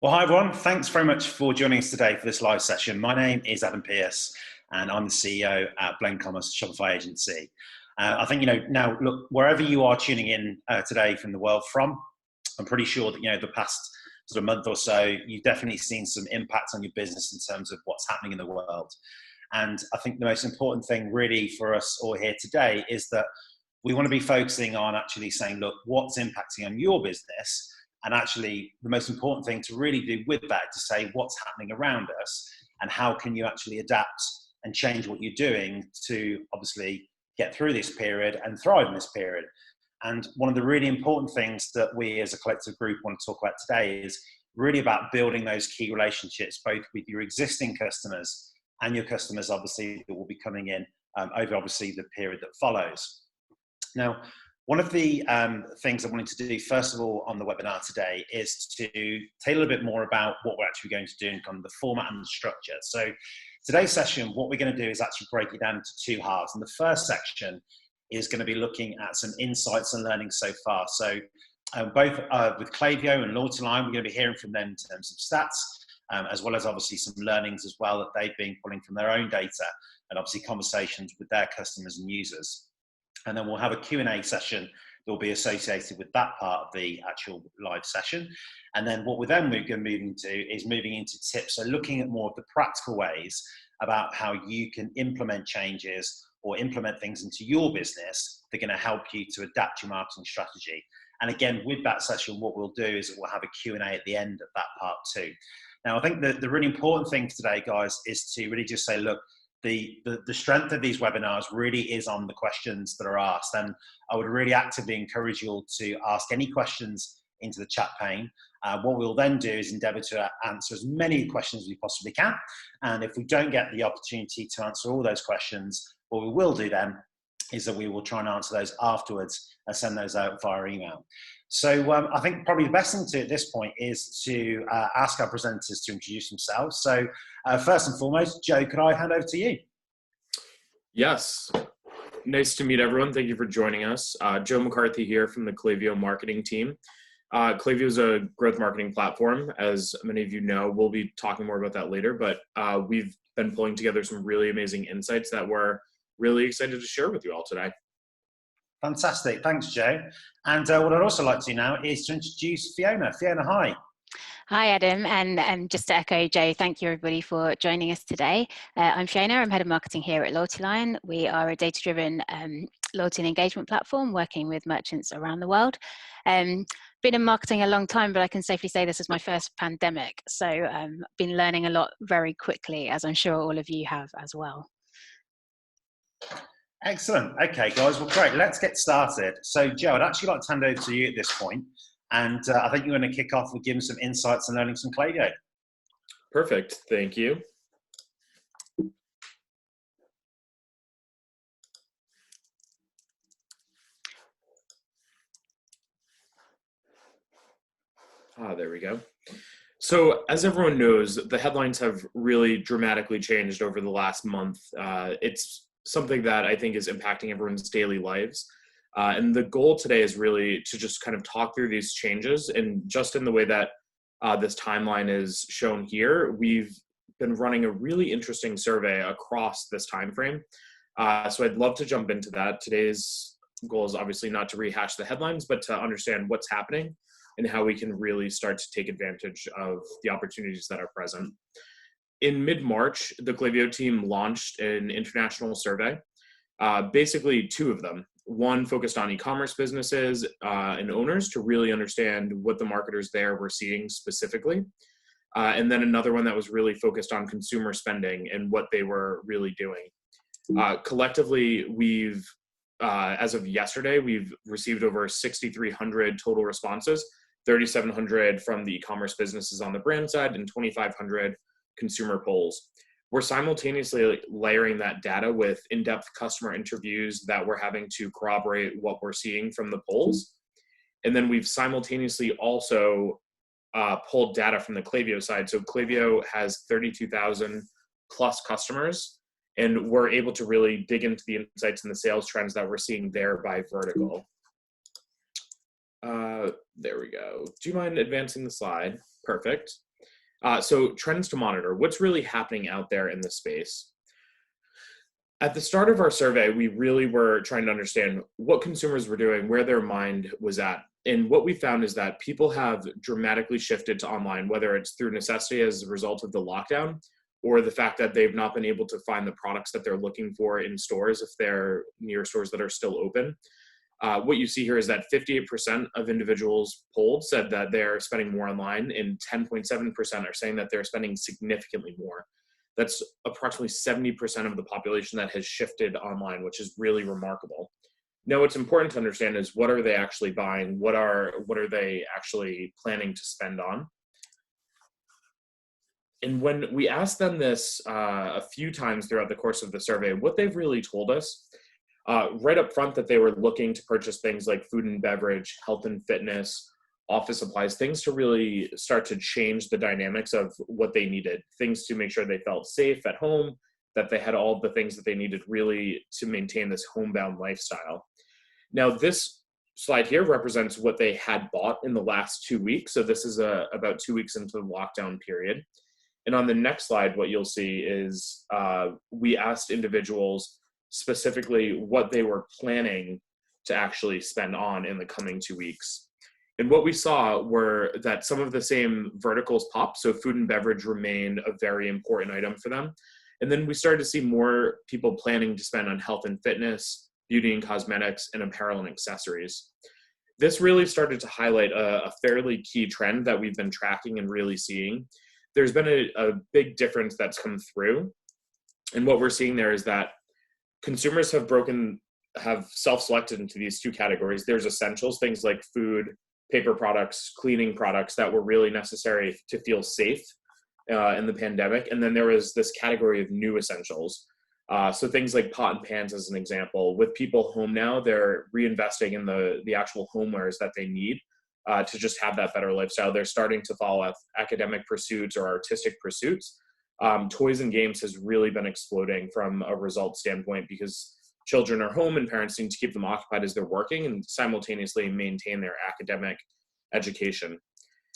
Well, hi everyone. Thanks very much for joining us today for this live session. My name is Adam Pierce, and I'm the CEO at Blend Commerce Shopify agency. I think now look, wherever you are tuning in today from the world from, I'm pretty sure that the past sort of month or so, you've definitely seen some impact on your business in terms of what's happening in the world. And I think the most important thing really for us all here today is that we want to be focusing on actually saying, look, what's impacting on your business? And actually, the most important thing to really do with that is to say what's happening around us and how can you actually adapt and change what you're doing to obviously get through this period and thrive in this period. And one of the really important things that we as a collective group want to talk about today is really about building those key relationships, both with your existing customers and your customers, obviously, that will be coming in over obviously the period that follows. Now, one of the things I wanted to do, first of all, on the webinar today is to tell you a little bit more about what we're actually going to do and kind of the format and the structure. So today's session, what we're going to do is actually break it down into two halves. And the first section is going to be looking at some insights and learning so far. So both with Klaviyo and LoyaltyLion, we're going to be hearing from them in terms of stats, as well as obviously some learnings as well that they've been pulling from their own data and obviously conversations with their customers and users. And then we'll have a Q&A session that will be associated with that part of the actual live session. And then what we're then going to move into is moving into tips. So looking at more of the practical ways about how you can implement changes or implement things into your business that are going to help you to adapt your marketing strategy. And again, with that session, what we'll do is we'll have a Q&A at the end of that part too. Now, I think the really important thing today, guys, is to really just say, look, the strength of these webinars really is on the questions that are asked, and I would really actively encourage you all to ask any questions into the chat pane. What we'll then do is endeavour to answer as many questions as we possibly can, and if we don't get the opportunity to answer all those questions, what we will do then is that we will try and answer those afterwards and send those out via email. So I think probably the best thing to do at this point is to ask our presenters to introduce themselves. So first and foremost, Joe, could I hand over to you? Yes. Nice to meet everyone. Thank you for joining us. Joe McCarthy here from the Klaviyo marketing team. Klaviyo is a growth marketing platform. As many of you know, we'll be talking more about that later, but we've been pulling together some really amazing insights that we're really excited to share with you all today. Fantastic. Thanks, Joe. And what I'd also like to do now is to introduce Fiona. Fiona, hi. Hi, Adam. And just to echo Joe, thank you, everybody, for joining us today. I'm Fiona. I'm Head of Marketing here at LoyaltyLion. We are a data-driven loyalty and engagement platform working with merchants around the world. Been in marketing a long time, but I can safely say this is my first pandemic. So I've been learning a lot very quickly, as I'm sure all of you have as well. Excellent. Okay, guys. Well, great. Let's get started. So, Joe, I'd actually like to hand over to you at this point. And I think you're going to kick off with giving some insights and learning some Klaviyo. Perfect. Thank you. There we go. So as everyone knows, the headlines have really dramatically changed over the last month. It's something that I think is impacting everyone's daily lives. And the goal today is really to just kind of talk through these changes, and just in the way that this timeline is shown here, we've been running a really interesting survey across this time frame. So I'd love to jump into that. Today's goal is obviously not to rehash the headlines, but to understand what's happening and how we can really start to take advantage of the opportunities that are present. In mid-March, the Klaviyo team launched an international survey, basically two of them. One focused on e-commerce businesses and owners to really understand what the marketers there were seeing specifically. And then another one that was really focused on consumer spending and what they were really doing. Collectively, we've, as of yesterday, we've received over 6,300 total responses, 3,700 from the e-commerce businesses on the brand side and 2,500 consumer polls. We're simultaneously layering that data with in-depth customer interviews that we're having to corroborate what we're seeing from the polls. And then we've simultaneously also pulled data from the Klaviyo side. So Klaviyo has 32,000 plus customers, and we're able to really dig into the insights and the sales trends that we're seeing there by vertical. There we go. Do you mind advancing the slide? Perfect. So trends to monitor. What's really happening out there in the space? At the start of our survey, we really were trying to understand what consumers were doing, where their mind was at. And what we found is that people have dramatically shifted to online, whether it's through necessity as a result of the lockdown, or the fact that they've not been able to find the products that they're looking for in stores if they're near stores that are still open. What you see here is that 58% of individuals polled said that they're spending more online, and 10.7% are saying that they're spending significantly more. That's approximately 70% of the population that has shifted online, which is really remarkable. Now, what's important to understand is what are they actually buying? What are they actually planning to spend on? And when we asked them this a few times throughout the course of the survey, what they've really told us right up front that they were looking to purchase things like food and beverage, health and fitness, office supplies, things to really start to change the dynamics of what they needed, things to make sure they felt safe at home, that they had all the things that they needed really to maintain this homebound lifestyle. Now, this slide here represents what they had bought in the last 2 weeks. So this is about 2 weeks into the lockdown period. And on the next slide, what you'll see is we asked individuals specifically what they were planning to actually spend on in the coming 2 weeks. And what we saw were that some of the same verticals popped. So food and beverage remained a very important item for them. And then we started to see more people planning to spend on health and fitness, beauty and cosmetics, and apparel and accessories. This really started to highlight a fairly key trend that we've been tracking and really seeing. There's been a big difference that's come through. And what we're seeing there is that consumers have self-selected into these two categories. There's essentials, things like food, paper products, cleaning products that were really necessary to feel safe in the pandemic. And then there was this category of new essentials. So things like pot and pans, as an example. With people home now, they're reinvesting in the actual homewares that they need to just have that better lifestyle. They're starting to follow academic pursuits or artistic pursuits. Toys and games has really been exploding from a result standpoint because children are home and parents need to keep them occupied as they're working and simultaneously maintain their academic education.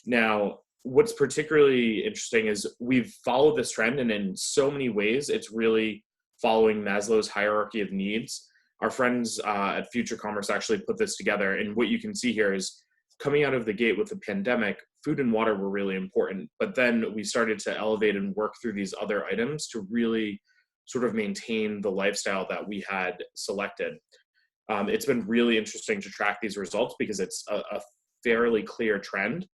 Now, what's particularly interesting is we've followed this trend, and in so many ways, it's really following Maslow's hierarchy of needs. Our friends at Future Commerce actually put this together, and what you can see here is coming out of the gate with the pandemic, food and water were really important, but then we started to elevate and work through these other items to really sort of maintain the lifestyle that we had selected. It's been really interesting to track these results because it's a fairly clear trend.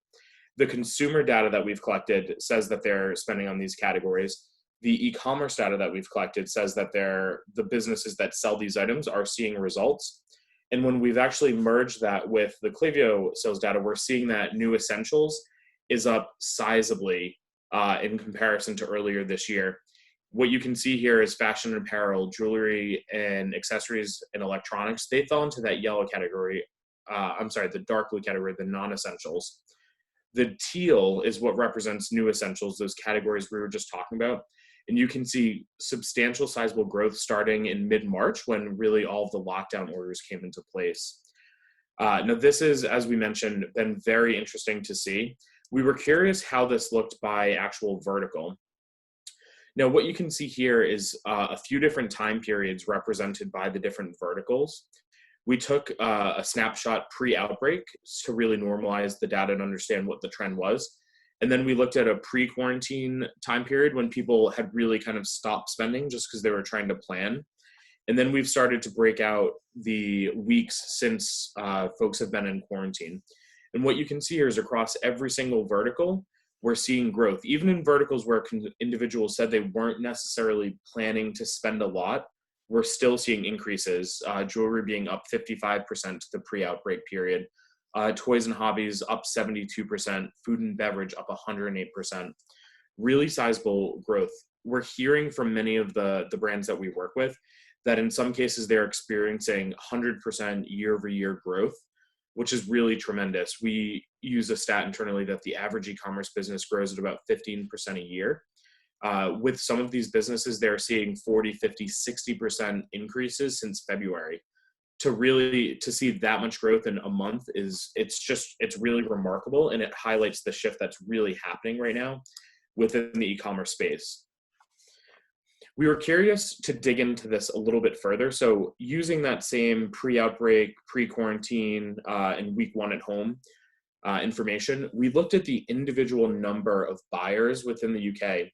The consumer data that we've collected says that they're spending on these categories. The e-commerce data that we've collected says that the businesses that sell these items are seeing results. And when we've actually merged that with the Klaviyo sales data, we're seeing that new essentials is up sizably in comparison to earlier this year. What you can see here is fashion and apparel, jewelry and accessories and electronics. They fell into that yellow category. The dark blue category, the non-essentials. The teal is what represents new essentials, those categories we were just talking about. And you can see substantial sizable growth starting in mid-March when really all of the lockdown orders came into place. Now this is, as we mentioned, been very interesting to see. We were curious how this looked by actual vertical. Now what you can see here is a few different time periods represented by the different verticals. We took a snapshot pre-outbreak to really normalize the data and understand what the trend was. And then we looked at a pre-quarantine time period when people had really kind of stopped spending just because they were trying to plan. And then we've started to break out the weeks since folks have been in quarantine. And what you can see here is across every single vertical, we're seeing growth. Even in verticals where individuals said they weren't necessarily planning to spend a lot, we're still seeing increases. Jewelry being up 55% to the pre-outbreak period. Toys and hobbies up 72%, food and beverage up 108%. Really sizable growth. We're hearing from many of the brands that we work with that in some cases they're experiencing 100% year-over-year growth, which is really tremendous. We use a stat internally that the average e-commerce business grows at about 15% a year. With some of these businesses, they're seeing 40, 50, 60% increases since February. To see that much growth in a month it's really remarkable, and it highlights the shift that's really happening right now. within the e-commerce space. We were curious to dig into this a little bit further. So using that same pre-outbreak, pre-quarantine, and week 1 at home information, we looked at the individual number of buyers within the UK.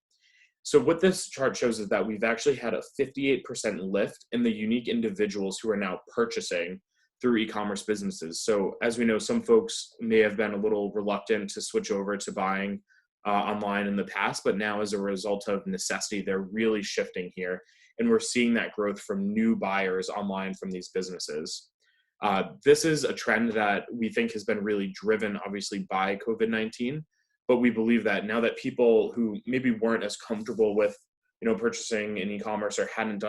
So what this chart shows is that we've actually had a 58% lift in the unique individuals who are now purchasing through e-commerce businesses. So as we know, some folks may have been a little reluctant to switch over to buying online in the past, but now as a result of necessity, they're really shifting here. And we're seeing that growth from new buyers online from these businesses. This is a trend that we think has been really driven, obviously, by COVID-19. But we believe that now that people who maybe weren't as comfortable with, purchasing in e-commerce or hadn't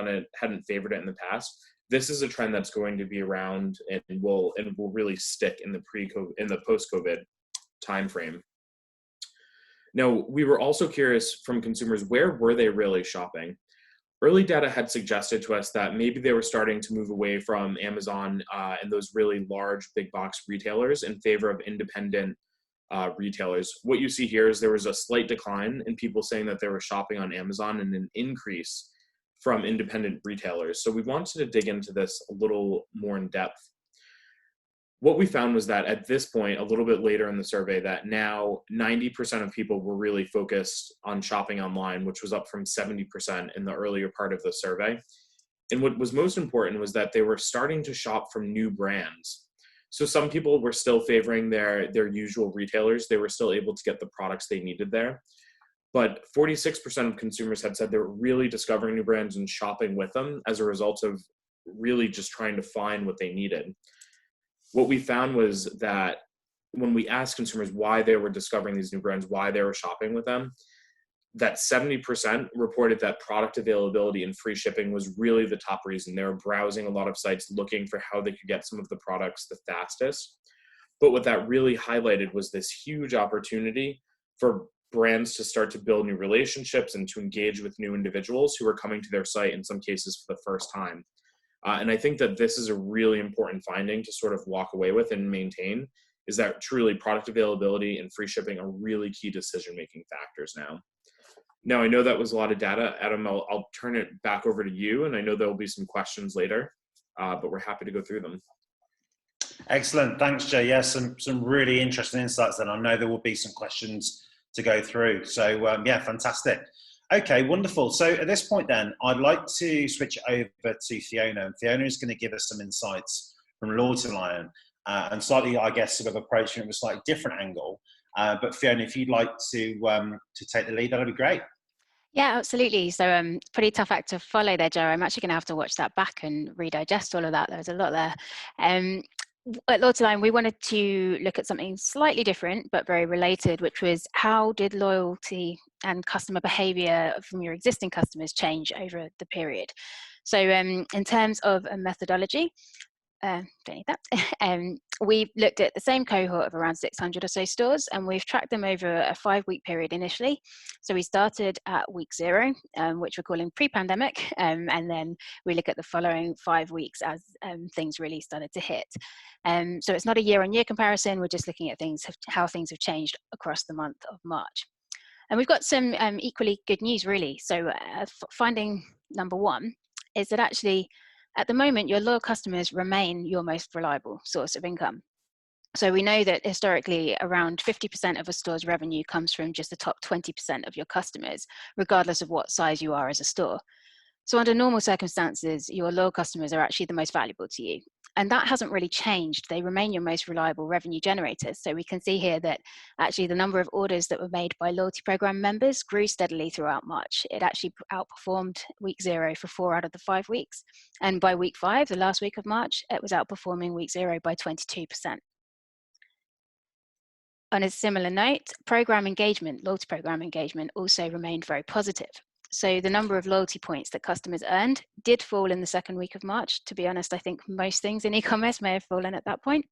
favored it in the past, this is a trend that's going to be around and will really stick in the post-COVID timeframe. Now, we were also curious from consumers, where were they really shopping? Early data had suggested to us that maybe they were starting to move away from Amazon and those really large big box retailers in favor of independent retailers. What you see here is there was a slight decline in people saying that they were shopping on Amazon and an increase from independent retailers. So we wanted to dig into this a little more in depth. What we found was that at this point, a little bit later in the survey, that now 90% of people were really focused on shopping online, which was up from 70% in the earlier part of the survey. And what was most important was that they were starting to shop from new brands. So some people were still favoring their usual retailers. They were still able to get the products they needed there. But 46% of consumers had said they were really discovering new brands and shopping with them as a result of really just trying to find what they needed. What we found was that when we asked consumers why they were discovering these new brands, why they were shopping with them, that 70% reported that product availability and free shipping was really the top reason. They were browsing a lot of sites looking for how they could get some of the products the fastest. But what that really highlighted was this huge opportunity for brands to start to build new relationships and to engage with new individuals who are coming to their site in some cases for the first time. And I think that this is a really important finding to sort of walk away with and maintain, is that truly product availability and free shipping are really key decision-making factors now. Now, I know that was a lot of data. Adam, I'll turn it back over to you, and I know there will be some questions later, but we're happy to go through them. Excellent. Thanks, Jay. Yes, some really interesting insights, and I know there will be some questions to go through. So, yeah, fantastic. Okay, wonderful. So at this point then, I'd like to switch over to Fiona. And Fiona is going to give us some insights from LoyaltyLion and slightly, I guess, sort of approaching it from a slightly different angle. But Fiona, if you'd like to take the lead, that'd be great. Yeah, absolutely. So pretty tough act to follow there, Joe. I'm actually going to have to watch that back and redigest all of that. There was a lot there. At LoyaltyLion, we wanted to look at something slightly different, but very related, which was how did loyalty and customer behavior from your existing customers change over the period? So in terms of a methodology, don't need that. We've looked at the same cohort of around 600 or so stores, and we've tracked them over a 5-week period initially. So we started at week 0, which we're calling pre-pandemic, and then we look at the following 5 weeks as things really started to hit. So it's not a year-on-year comparison. We're just looking at how things have changed across the month of March. And we've got some equally good news, really. So finding number 1 is that actually, at the moment, your loyal customers remain your most reliable source of income. So we know that historically around 50% of a store's revenue comes from just the top 20% of your customers, regardless of what size you are as a store. So under normal circumstances, your loyal customers are actually the most valuable to you. And that hasn't really changed. They remain your most reliable revenue generators. So we can see here that actually the number of orders that were made by loyalty program members grew steadily throughout March. It actually outperformed week 0 for 4 out of the 5 weeks. And by week 5, the last week of March, it was outperforming week 0 by 22%. On a similar note, loyalty program engagement also remained very positive. So the number of loyalty points that customers earned did fall in the 2nd week of March. To be honest, I think most things in e-commerce may have fallen at that point.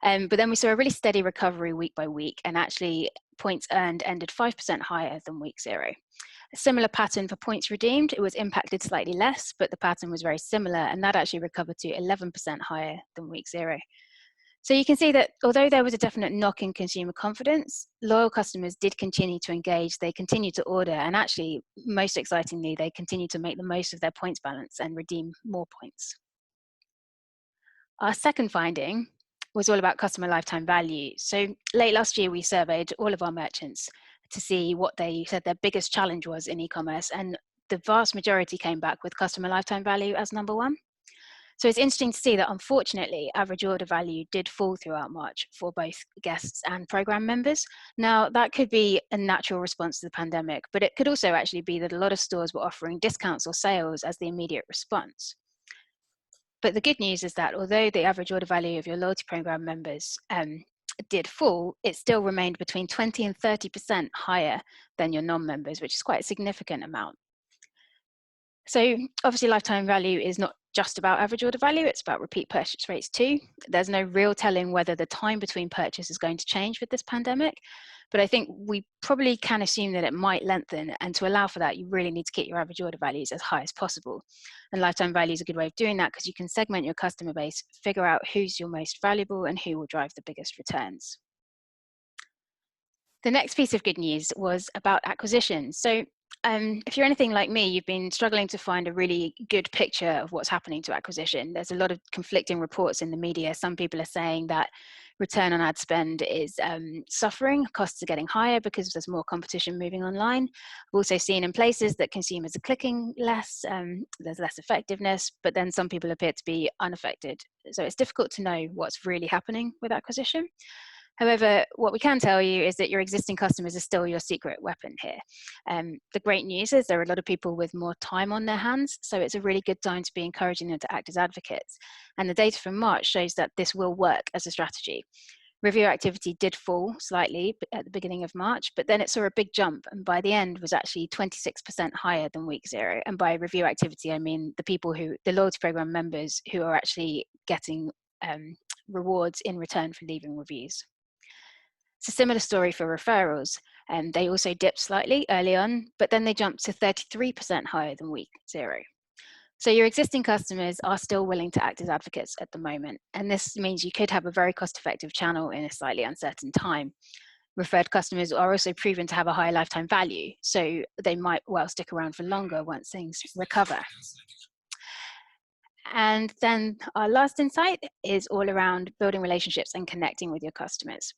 But then we saw a really steady recovery week by week, and actually points earned ended 5% higher than week 0. A similar pattern for points redeemed. It was impacted slightly less, but the pattern was very similar, and that actually recovered to 11% higher than week 0. So you can see that although there was a definite knock in consumer confidence, loyal customers did continue to engage, they continued to order, and actually, most excitingly, they continued to make the most of their points balance and redeem more points. Our second finding was all about customer lifetime value. So late last year, we surveyed all of our merchants to see what they said their biggest challenge was in e-commerce, and the vast majority came back with customer lifetime value as number one. So it's interesting to see that, unfortunately, average order value did fall throughout March for both guests and program members. Now, that could be a natural response to the pandemic, but it could also actually be that a lot of stores were offering discounts or sales as the immediate response. But the good news is that although the average order value of your loyalty program members did fall, it still remained between 20 and 30% higher than your non-members, which is quite a significant amount. So obviously lifetime value is not just about average order value, it's about repeat purchase rates too. There's no real telling whether the time between purchase is going to change with this pandemic, but I think we probably can assume that it might lengthen, and to allow for that, you really need to keep your average order values as high as possible. And lifetime value is a good way of doing that because you can segment your customer base, figure out who's your most valuable and who will drive the biggest returns. The next piece of good news was about acquisition. So if you're anything like me, you've been struggling to find a really good picture of what's happening to acquisition. There's a lot of conflicting reports in the media. Some people are saying that return on ad spend is suffering, costs are getting higher because there's more competition moving online. We've also seen in places that consumers are clicking less, there's less effectiveness, but then some people appear to be unaffected. So it's difficult to know what's really happening with acquisition. However, what we can tell you is that your existing customers are still your secret weapon here. The great news is there are a lot of people with more time on their hands, so it's a really good time to be encouraging them to act as advocates. And the data from March shows that this will work as a strategy. Review activity did fall slightly at the beginning of March, but then it saw a big jump, and by the end was actually 26% higher than week zero. And by review activity, I mean the loyalty program members who are actually getting rewards in return for leaving reviews. It's a similar story for referrals, and they also dipped slightly early on, but then they jumped to 33% higher than week zero. So your existing customers are still willing to act as advocates at the moment, and this means you could have a very cost-effective channel in a slightly uncertain time. Referred customers are also proven to have a higher lifetime value, so they might well stick around for longer once things recover. And then our last insight is all around building relationships and connecting with your customers.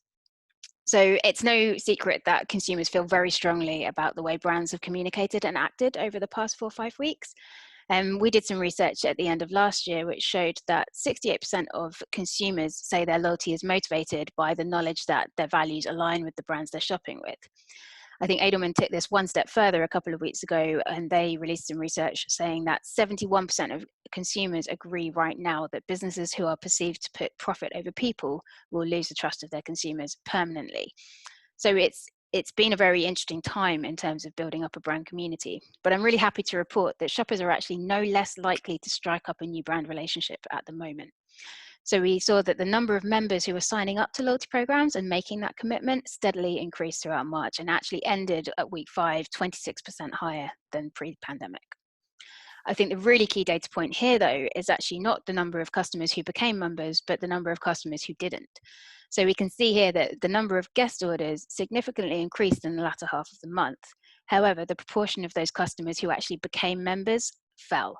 So it's no secret that consumers feel very strongly about the way brands have communicated and acted over the past 4 or 5 weeks. We did some research at the end of last year, which showed that 68% of consumers say their loyalty is motivated by the knowledge that their values align with the brands they're shopping with. I think Edelman took this one step further a couple of weeks ago, and they released some research saying that 71% of consumers agree right now that businesses who are perceived to put profit over people will lose the trust of their consumers permanently. So it's been a very interesting time in terms of building up a brand community, but I'm really happy to report that shoppers are actually no less likely to strike up a new brand relationship at the moment. So we saw that the number of members who were signing up to loyalty programs and making that commitment steadily increased throughout March and actually ended at week 5, 26% higher than pre-pandemic. I think the really key data point here, though, is actually not the number of customers who became members, but the number of customers who didn't. So we can see here that the number of guest orders significantly increased in the latter half of the month. However, the proportion of those customers who actually became members fell.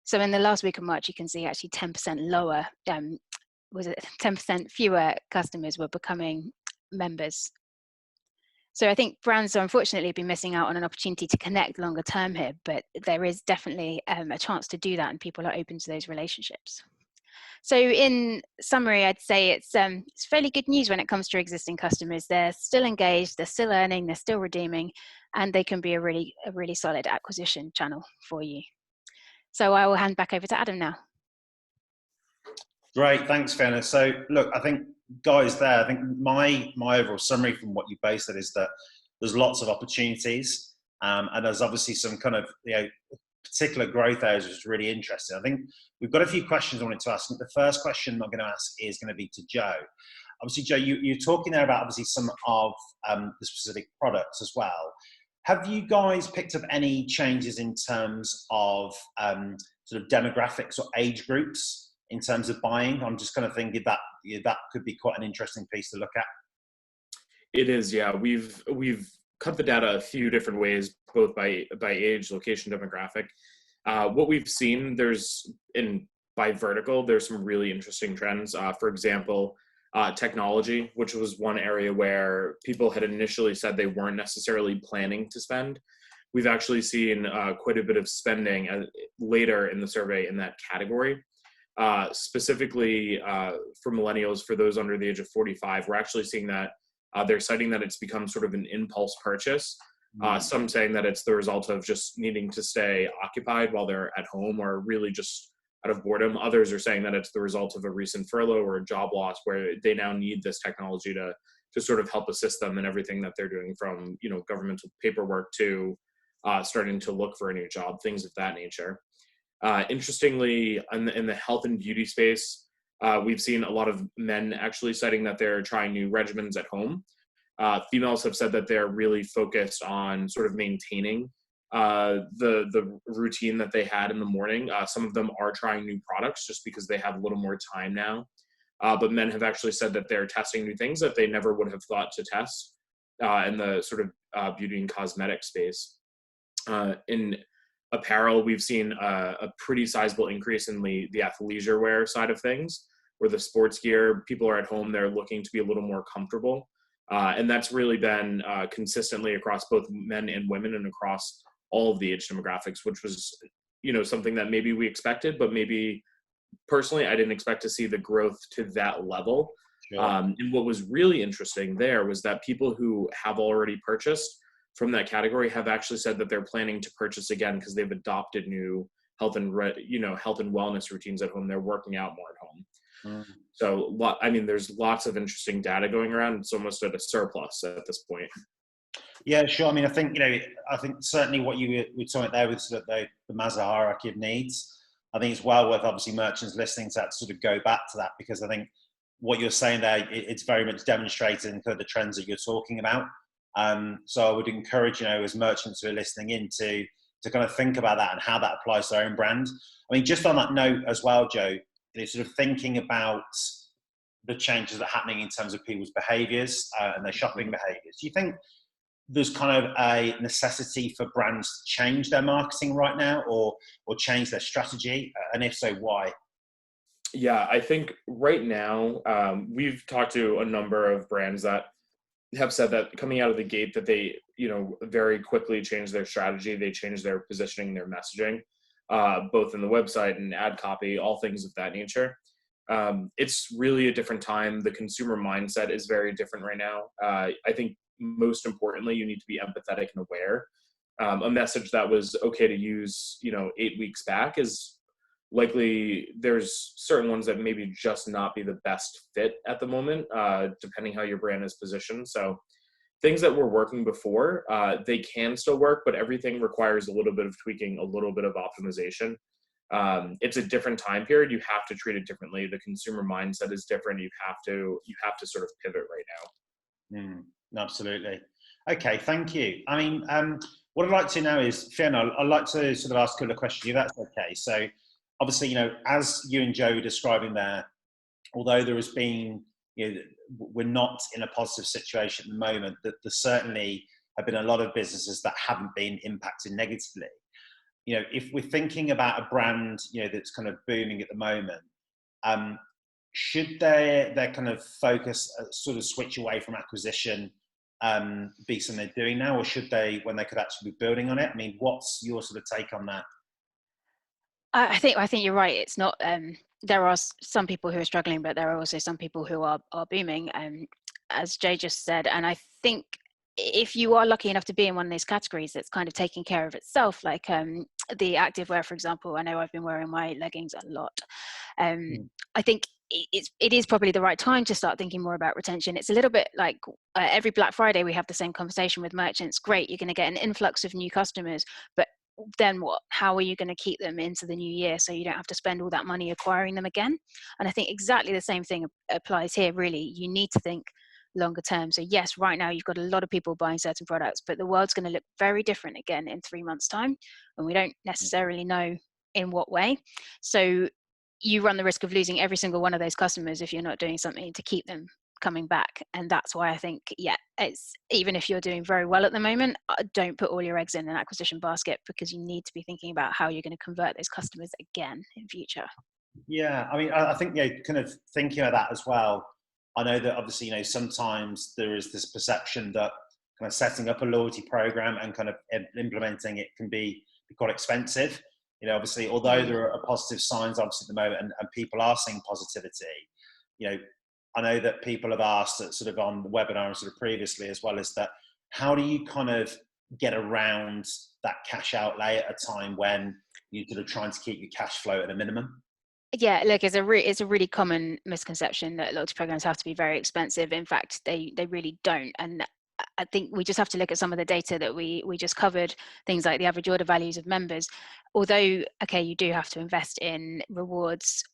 So in the last week of March, you can see actually 10% lower, 10% fewer customers were becoming members. So I think brands are unfortunately been missing out on an opportunity to connect longer term here, but there is definitely a chance to do that, and people are open to those relationships. So in summary, I'd say it's fairly good news when it comes to existing customers. They're still engaged, they're still earning, they're still redeeming, and they can be a really solid acquisition channel for you. So I will hand back over to Adam now. Great, thanks, Fiona. So look, I think guys there, I think my overall summary from what you both said is that there's lots of opportunities, and there's obviously some kind of particular growth areas which is really interesting. I think we've got a few questions I wanted to ask. The first question I'm going to ask is going to be to Joe. Obviously, Joe, you're talking there about obviously some of the specific products as well. Have you guys picked up any changes in terms of sort of demographics or age groups in terms of buying? I'm just kind of thinking that that could be quite an interesting piece to look at. It is, yeah. We've cut the data a few different ways, both by age, location, demographic. What we've seen, by vertical, there's some really interesting trends. For example, technology, which was one area where people had initially said they weren't necessarily planning to spend. We've actually seen quite a bit of spending later in the survey in that category. Specifically for millennials, for those under the age of 45, we're actually seeing that they're citing that it's become sort of an impulse purchase. Some saying that it's the result of just needing to stay occupied while they're at home, or really just out of boredom. Others are saying that it's the result of a recent furlough or a job loss, where they now need this technology to sort of help assist them in everything that they're doing, from governmental paperwork to starting to look for a new job, things of that nature. Interestingly, in the health and beauty space, we've seen a lot of men actually citing that they're trying new regimens at home. Females have said that they're really focused on sort of maintaining the routine that they had in the morning. Some of them are trying new products just because they have a little more time now. But men have actually said that they're testing new things that they never would have thought to test in the sort of beauty and cosmetic space. In apparel, we've seen a pretty sizable increase in the athleisure wear side of things, where the sports gear, people are at home, they're looking to be a little more comfortable. And that's really been consistently across both men and women and across all of the age demographics, which was, something that maybe we expected, but maybe personally, I didn't expect to see the growth to that level. Sure. And what was really interesting there was that people who have already purchased from that category have actually said that they're planning to purchase again because they've adopted new health and wellness routines at home. They're working out more at home. So, there's lots of interesting data going around. It's almost at a surplus at this point. Yeah, sure. I think certainly what you were talking there with sort of the Maslow hierarchy of needs. I think it's well worth obviously merchants listening to that, sort of go back to that, because I think what you're saying there, it's very much demonstrating kind of the trends that you're talking about. So I would encourage, as merchants who are listening in to kind of think about that and how that applies to their own brand. Just on that note as well, Joe, sort of thinking about the changes that are happening in terms of people's behaviours and their shopping behaviours. Do you think there's kind of a necessity for brands to change their marketing right now, or change their strategy? And if so, why? Yeah, I think right now, we've talked to a number of brands that have said that coming out of the gate that they, very quickly changed their strategy. They changed their positioning, their messaging, both in the website and ad copy, all things of that nature. It's really a different time. The consumer mindset is very different right now. I think most importantly, you need to be empathetic and aware. A message that was okay to use, 8 weeks back is likely, there's certain ones that maybe just not be the best fit at the moment, depending how your brand is positioned. So things that were working before, they can still work, but everything requires a little bit of tweaking, a little bit of optimization. It's a different time period. You have to treat it differently. The consumer mindset is different. You have to sort of pivot right now. Absolutely. Okay, thank you. What I'd like to know is, Fiona, I'd like to sort of ask a couple of questions, if that's okay. So obviously, as you and Joe were describing there, although there has been, we're not in a positive situation at the moment, that there certainly have been a lot of businesses that haven't been impacted negatively. If we're thinking about a brand, that's kind of booming at the moment, should their kind of focus sort of switch away from acquisition be something they're doing now, or should they, when they could actually be building on it? What's your sort of take on that? I think you're right. It's not. There are some people who are struggling, but there are also some people who are booming. As Jay just said, and I think if you are lucky enough to be in one of these categories that's kind of taking care of itself, like the activewear, for example. I know I've been wearing my leggings a lot. I think it is probably the right time to start thinking more about retention. It's a little bit like every Black Friday we have the same conversation with merchants. Great, you're going to get an influx of new customers, but then what? How are you going to keep them into the new year so you don't have to spend all that money acquiring them again? And I think exactly the same thing applies here, really. You need to think longer term. So yes, right now you've got a lot of people buying certain products, but the world's going to look very different again in 3 months' time, and we don't necessarily know in what way. So you run the risk of losing every single one of those customers if you're not doing something to keep them coming back. And that's why I think, yeah, it's, even if you're doing very well at the moment, don't put all your eggs in an acquisition basket, because you need to be thinking about how you're going to convert those customers again in future. Yeah, I mean, I think, kind of thinking of that as well, I know that obviously, sometimes there is this perception that kind of setting up a loyalty program and kind of implementing it can be quite expensive. Obviously, although there are positive signs obviously at the moment, and people are seeing positivity, I know that people have asked sort of on the webinar sort of previously as well, as that, how do you kind of get around that cash outlay at a time when you're sort of trying to keep your cash flow at a minimum? Yeah, look, it's a really common misconception that loyalty programs have to be very expensive. In fact, they really don't. And I think we just have to look at some of the data that we just covered, things like the average order values of members. Although, okay, you do have to invest in rewards,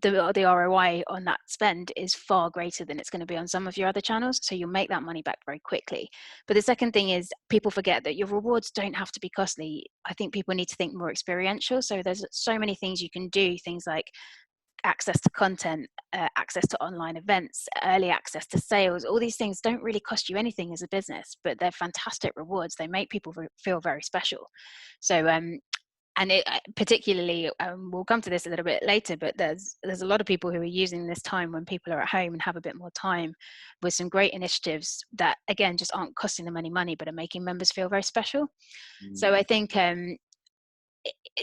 the ROI on that spend is far greater than it's going to be on some of your other channels. So you'll make that money back very quickly. But the second thing is, people forget that your rewards don't have to be costly. I think people need to think more experiential. So there's so many things you can do, things like access to content, access to online events, early access to sales. All these things don't really cost you anything as a business, but they're fantastic rewards. They make people feel very special. So and it particularly, we'll come to this a little bit later, but there's a lot of people who are using this time when people are at home and have a bit more time, with some great initiatives that, again, just aren't costing them any money, but are making members feel very special. So I think,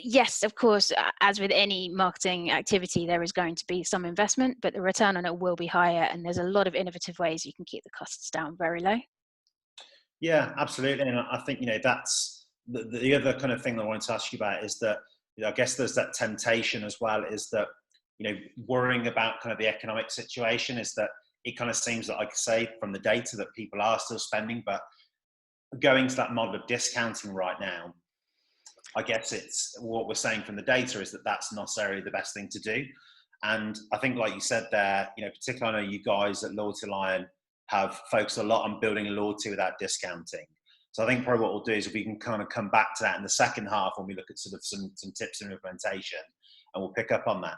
yes, of course, as with any marketing activity, there is going to be some investment, but the return on it will be higher. And there's a lot of innovative ways you can keep the costs down very low. Yeah, absolutely. And I think, that's the other kind of thing that I wanted to ask you about, is that, I guess there's that temptation as well, is that, worrying about kind of the economic situation, is that it kind of seems that, like I say, from the data, that people are still spending, but going to that model of discounting right now, I guess it's what we're saying from the data is that that's not necessarily the best thing to do. And I think, like you said there, particularly, I know you guys at LoyaltyLion have focused a lot on building loyalty without discounting. So I think probably what we'll do is we can kind of come back to that in the second half when we look at sort of some tips and implementation, and we'll pick up on that.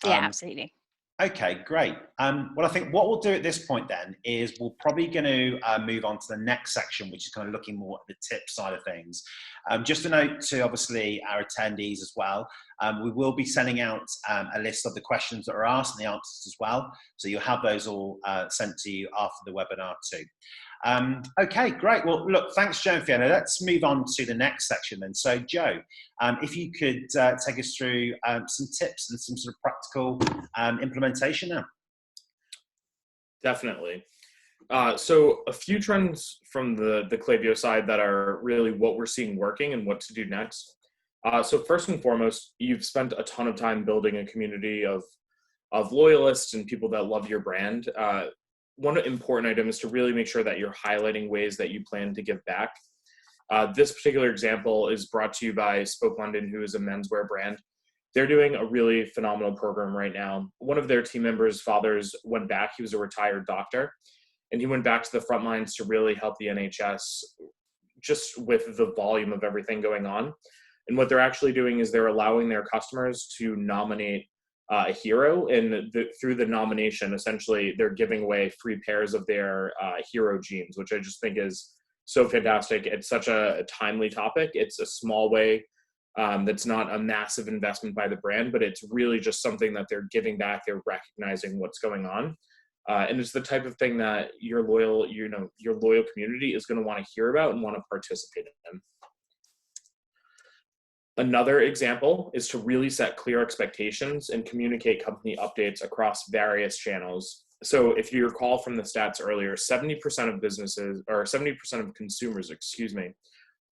Yeah, absolutely. Okay, great. Well, I think what we'll do at this point then is we're probably going to move on to the next section, which is kind of looking more at the tip side of things. Just a note to obviously our attendees as well, we will be sending out a list of the questions that are asked and the answers as well. So you'll have those all sent to you after the webinar too. Okay, great. Well, look, thanks, Joe and Fiona. Let's move on to the next section then. So, Joe, if you could take us through some tips and some sort of practical implementation now. Definitely. So a few trends from the Klaviyo side that are really what we're seeing working and what to do next. So first and foremost, you've spent a ton of time building a community of loyalists and people that love your brand. One important item is to really make sure that you're highlighting ways that you plan to give back. This particular example is brought to you by Spoke London, who is a menswear brand. They're doing a really phenomenal program right now. One of their team members' fathers went back. He was a retired doctor, and he went back to the front lines to really help the NHS just with the volume of everything going on. And what they're actually doing is they're allowing their customers to nominate a hero, and through the nomination, essentially, they're giving away free pairs of their hero jeans, which I just think is so fantastic. It's such a timely topic. It's a small way that's not a massive investment by the brand, but it's really just something that they're giving back. They're recognizing what's going on. And it's the type of thing that your loyal community is going to want to hear about and want to participate in. Another example is to really set clear expectations and communicate company updates across various channels. So if you recall from the stats earlier, 70% of consumers,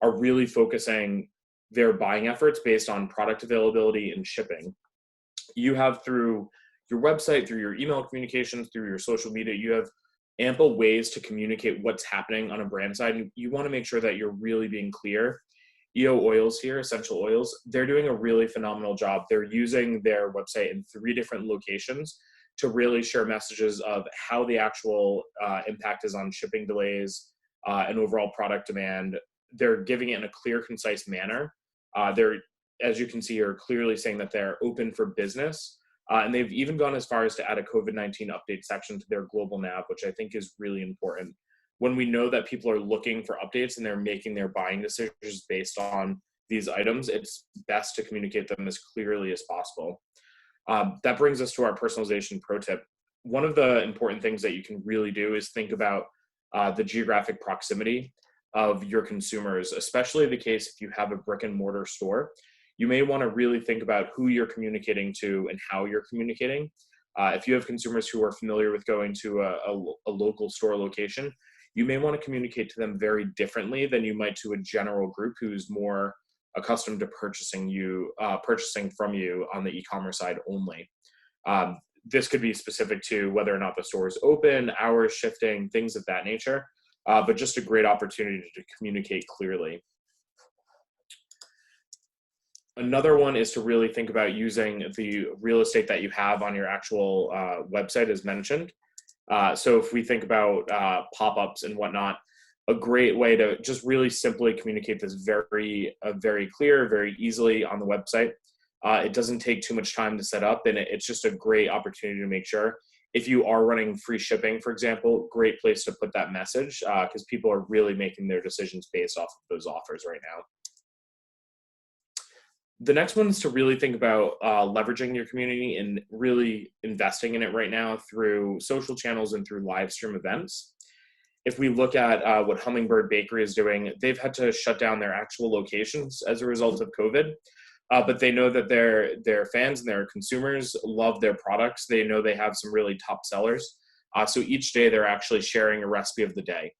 are really focusing their buying efforts based on product availability and shipping. You have, through your website, through your email communications, through your social media, you have ample ways to communicate what's happening on a brand side. And you want to make sure that you're really being clear. EO Oils here, Essential Oils, they're doing a really phenomenal job. They're using their website in 3 different locations to really share messages of how the actual impact is on shipping delays and overall product demand. They're giving it in a clear, concise manner. They're as you can see, are clearly saying that they're open for business. And they've even gone as far as to add a COVID-19 update section to their global nav, which I think is really important. When we know that people are looking for updates and they're making their buying decisions based on these items, it's best to communicate them as clearly as possible. That brings us to our personalization pro tip. One of the important things that you can really do is think about the geographic proximity of your consumers, especially the case if you have a brick and mortar store. You may want to really think about who you're communicating to and how you're communicating. If you have consumers who are familiar with going to a local store location, you may want to communicate to them very differently than you might to a general group who's more accustomed to purchasing from you on the e-commerce side only. This could be specific to whether or not the store is open, hours shifting, things of that nature, but just a great opportunity to communicate clearly. Another one is to really think about using the real estate that you have on your actual website as mentioned. So if we think about pop-ups and whatnot, a great way to just really simply communicate this very clear, very easily on the website. It doesn't take too much time to set up, and it's just a great opportunity to make sure. If you are running free shipping, for example, great place to put that message because people are really making their decisions based off of those offers right now. The next one is to really think about leveraging your community and really investing in it right now through social channels and through live stream events. If we look at what Hummingbird Bakery is doing, they've had to shut down their actual locations as a result of COVID, but they know that their fans and their consumers love their products. They know they have some really top sellers. So each day they're actually sharing a recipe of the day.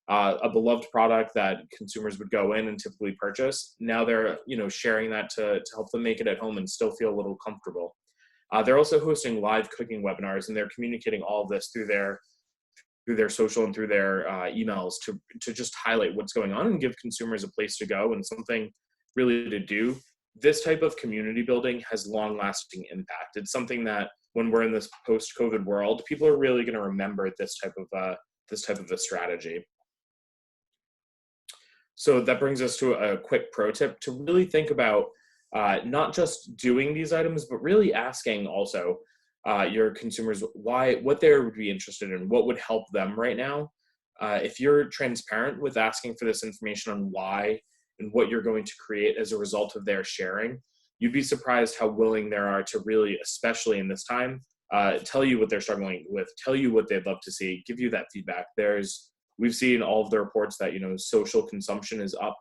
A beloved product that consumers would go in and typically purchase. Now they're sharing that to help them make it at home and still feel a little comfortable. They're also hosting live cooking webinars, and they're communicating all of this through their social and through their emails to just highlight what's going on and give consumers a place to go and something really to do. This type of community building has long-lasting impact. It's something that when we're in this post-COVID world, people are really going to remember this type of a strategy. So that brings us to a quick pro tip to really think about not just doing these items, but really asking also your consumers what they would be interested in, what would help them right now. If you're transparent with asking for this information on why and what you're going to create as a result of their sharing, you'd be surprised how willing there are to really, especially in this time, tell you what they're struggling with, tell you what they'd love to see, give you that feedback. We've seen all of the reports that social consumption is up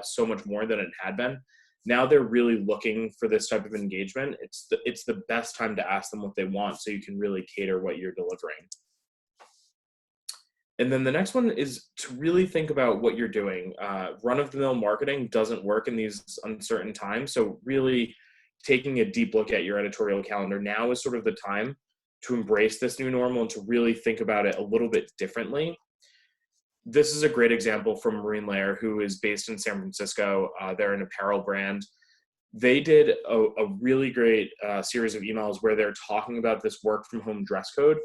so much more than it had been. Now they're really looking for this type of engagement. It's the best time to ask them what they want so you can really cater what you're delivering. And then the next one is to really think about what you're doing. Run-of-the-mill marketing doesn't work in these uncertain times. So really taking a deep look at your editorial calendar now is sort of the time to embrace this new normal and to really think about it a little bit differently. This is a great example from Marine Layer, who is based in San Francisco. They're an apparel brand. They did a really great series of emails where they're talking about this work from home dress code.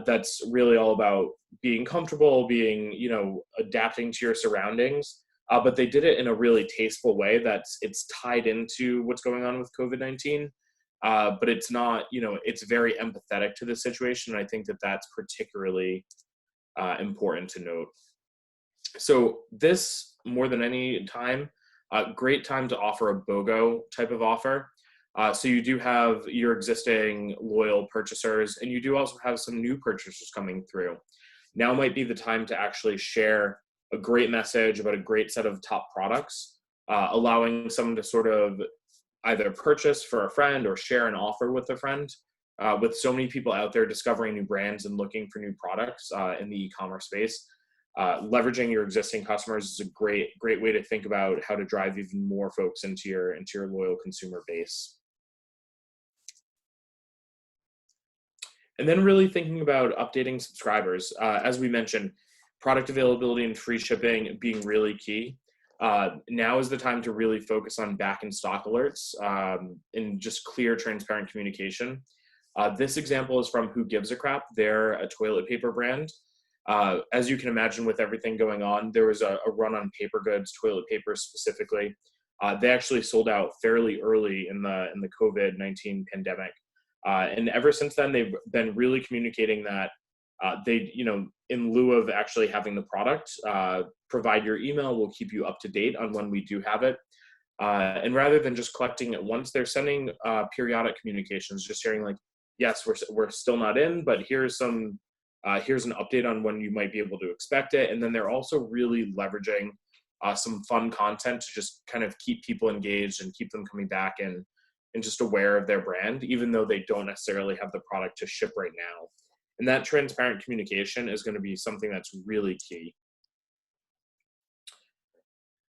That's really all about being comfortable, adapting to your surroundings. But they did it in a really tasteful way it's tied into what's going on with COVID-19. But it's not, it's very empathetic to the situation. And I think that that's particularly important to note. So this, more than any time, great time to offer a BOGO type of offer. So you do have your existing loyal purchasers, and you do also have some new purchasers coming through. Now might be the time to actually share a great message about a great set of top products, allowing someone to sort of either purchase for a friend or share an offer with a friend. With so many people out there discovering new brands and looking for new products in the e-commerce space, leveraging your existing customers is a great way to think about how to drive even more folks into your loyal consumer base. And then really thinking about updating subscribers. As we mentioned, product availability and free shipping being really key. Now is the time to really focus on back in stock alerts and just clear, transparent communication. This example is from Who Gives a Crap. They're a toilet paper brand. As you can imagine, with everything going on, there was a run on paper goods, toilet paper specifically. They actually sold out fairly early in the COVID-19 pandemic. And ever since then, they've been really communicating that they, in lieu of actually having the product, provide your email, we'll keep you up to date on when we do have it. And rather than just collecting it once, they're sending periodic communications, just sharing like, yes, we're still not in, but here's an update on when you might be able to expect it. And then they're also really leveraging some fun content to just kind of keep people engaged and keep them coming back and just aware of their brand, even though they don't necessarily have the product to ship right now. And that transparent communication is going to be something that's really key.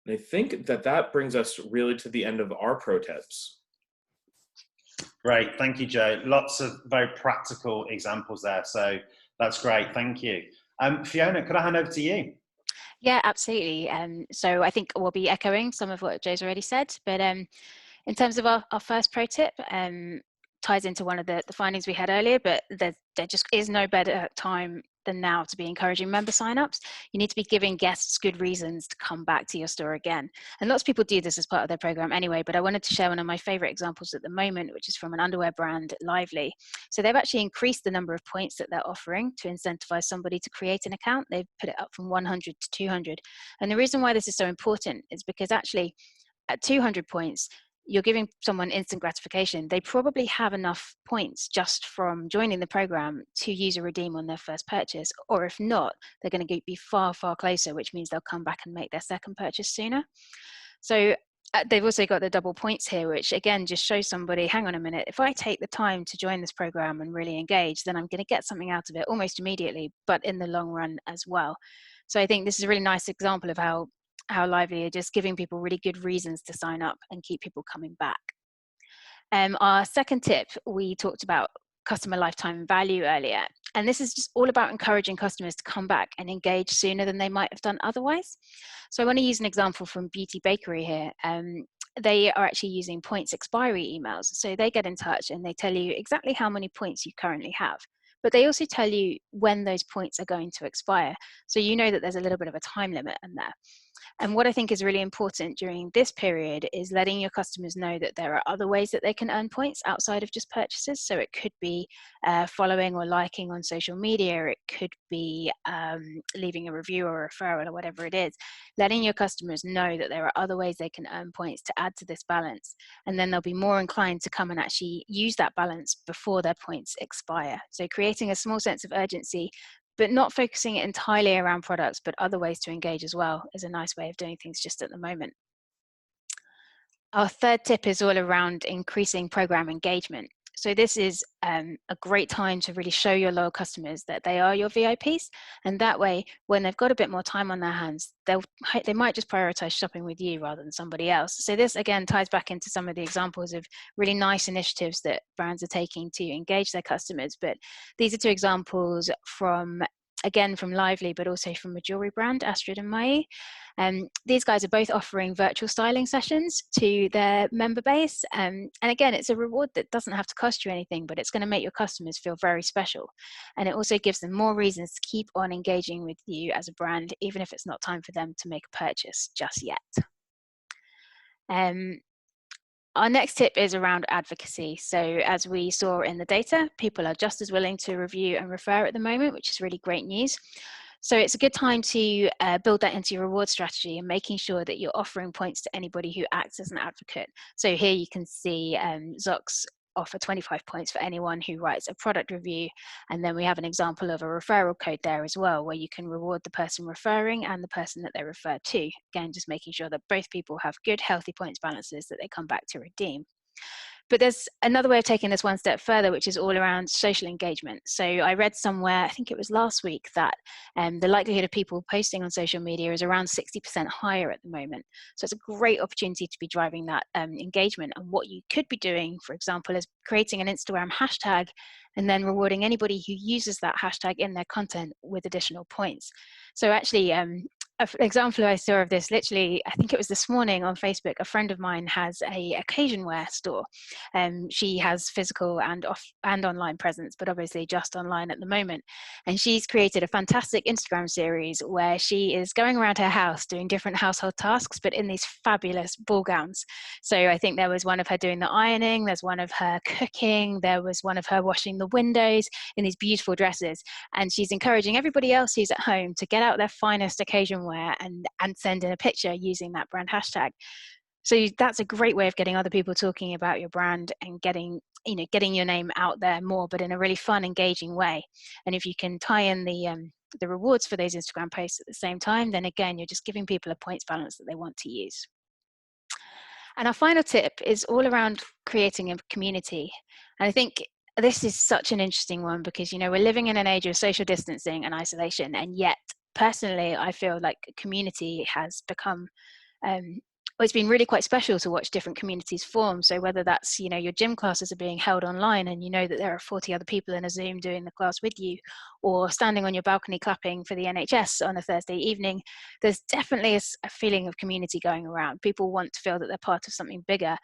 And I think that brings us really to the end of our pro tips. Great, thank you, Joe. Lots of very practical examples there, so that's great, thank you. Fiona, could I hand over to you? Yeah, absolutely. So I think we'll be echoing some of what Joe's already said, but in terms of our first pro tip, ties into one of the findings we had earlier, but there just is no better time than now to be encouraging member signups. You need to be giving guests good reasons to come back to your store again. And lots of people do this as part of their program anyway, but I wanted to share one of my favorite examples at the moment, which is from an underwear brand, Lively. So they've actually increased the number of points that they're offering to incentivize somebody to create an account. They've put it up from 100 to 200. And the reason why this is so important is because actually at 200 points, you're giving someone instant gratification. They probably have enough points just from joining the program to use a redeem on their first purchase, or if not, they're going to be far, far closer, which means they'll come back and make their second purchase sooner. So they've also got the double points here, which again just shows somebody, hang on a minute, if I take the time to join this program and really engage, then I'm going to get something out of it almost immediately, but in the long run as well. So I think this is a really nice example of how Lively are just giving people really good reasons to sign up and keep people coming back. Our second tip, we talked about customer lifetime value earlier, and this is just all about encouraging customers to come back and engage sooner than they might have done otherwise. So I want to use an example from Beauty Bakery here. They are actually using points expiry emails. So they get in touch and they tell you exactly how many points you currently have, but they also tell you when those points are going to expire. So you know that there's a little bit of a time limit in there. And what I think is really important during this period is letting your customers know that there are other ways that they can earn points outside of just purchases. So it could be following or liking on social media. It could be leaving a review or a referral or whatever it is. Letting your customers know that there are other ways they can earn points to add to this balance. And then they'll be more inclined to come and actually use that balance before their points expire. So creating a small sense of urgency, but not focusing it entirely around products, but other ways to engage as well, is a nice way of doing things just at the moment. Our third tip is all around increasing program engagement. So this is a great time to really show your loyal customers that they are your VIPs. And that way, when they've got a bit more time on their hands, they might just prioritize shopping with you rather than somebody else. So this, again, ties back into some of the examples of really nice initiatives that brands are taking to engage their customers. But these are two examples from Lively, but also from a jewelry brand, Astrid and Mai. These guys are both offering virtual styling sessions to their member base. And again, it's a reward that doesn't have to cost you anything, but it's going to make your customers feel very special. And it also gives them more reasons to keep on engaging with you as a brand, even if it's not time for them to make a purchase just yet. Our next tip is around advocacy. So as we saw in the data, people are just as willing to review and refer at the moment, which is really great news. So it's a good time to build that into your reward strategy and making sure that you're offering points to anybody who acts as an advocate. So here you can see Zox offer 25 points for anyone who writes a product review. And then we have an example of a referral code there as well, where you can reward the person referring and the person that they refer to. Again, just making sure that both people have good, healthy points balances that they come back to redeem. But there's another way of taking this one step further, which is all around social engagement. So I read somewhere, I think it was last week, that the likelihood of people posting on social media is around 60% higher at the moment. So it's a great opportunity to be driving that engagement. And what you could be doing, for example, is creating an Instagram hashtag and then rewarding anybody who uses that hashtag in their content with additional points. So actually, example I saw of this, literally, I think it was this morning on Facebook, a friend of mine has a occasion wear store. She has physical and online presence, but obviously just online at the moment. And she's created a fantastic Instagram series where she is going around her house doing different household tasks, but in these fabulous ball gowns. So I think there was one of her doing the ironing, there's one of her cooking, there was one of her washing the windows in these beautiful dresses. And she's encouraging everybody else who's at home to get out their finest occasion wear and send in a picture using that brand hashtag. So that's a great way of getting other people talking about your brand and getting your name out there more, but in a really fun, engaging way. And if you can tie in the rewards for those Instagram posts at the same time, then again, you're just giving people a points balance that they want to use. And our final tip is all around creating a community. And I think this is such an interesting one because, we're living in an age of social distancing and isolation, and yet personally, I feel like community has become, it's been really quite special to watch different communities form. So whether that's, your gym classes are being held online and you know that there are 40 other people in a Zoom doing the class with you, or standing on your balcony clapping for the NHS on a Thursday evening, there's definitely a feeling of community going around. People want to feel that they're part of something bigger.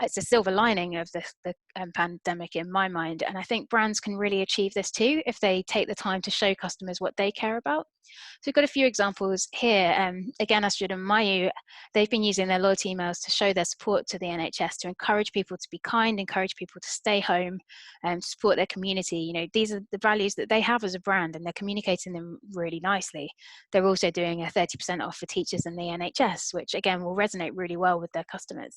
It's a silver lining of the pandemic in my mind. And I think brands can really achieve this too if they take the time to show customers what they care about. So we've got a few examples here. Again, Astrid and Mayu, they've been using their loyalty emails to show their support to the NHS, to encourage people to be kind, encourage people to stay home, and support their community. These are the values that they have as a brand, and they're communicating them really nicely. They're also doing a 30% off for teachers in the NHS, which again will resonate really well with their customers.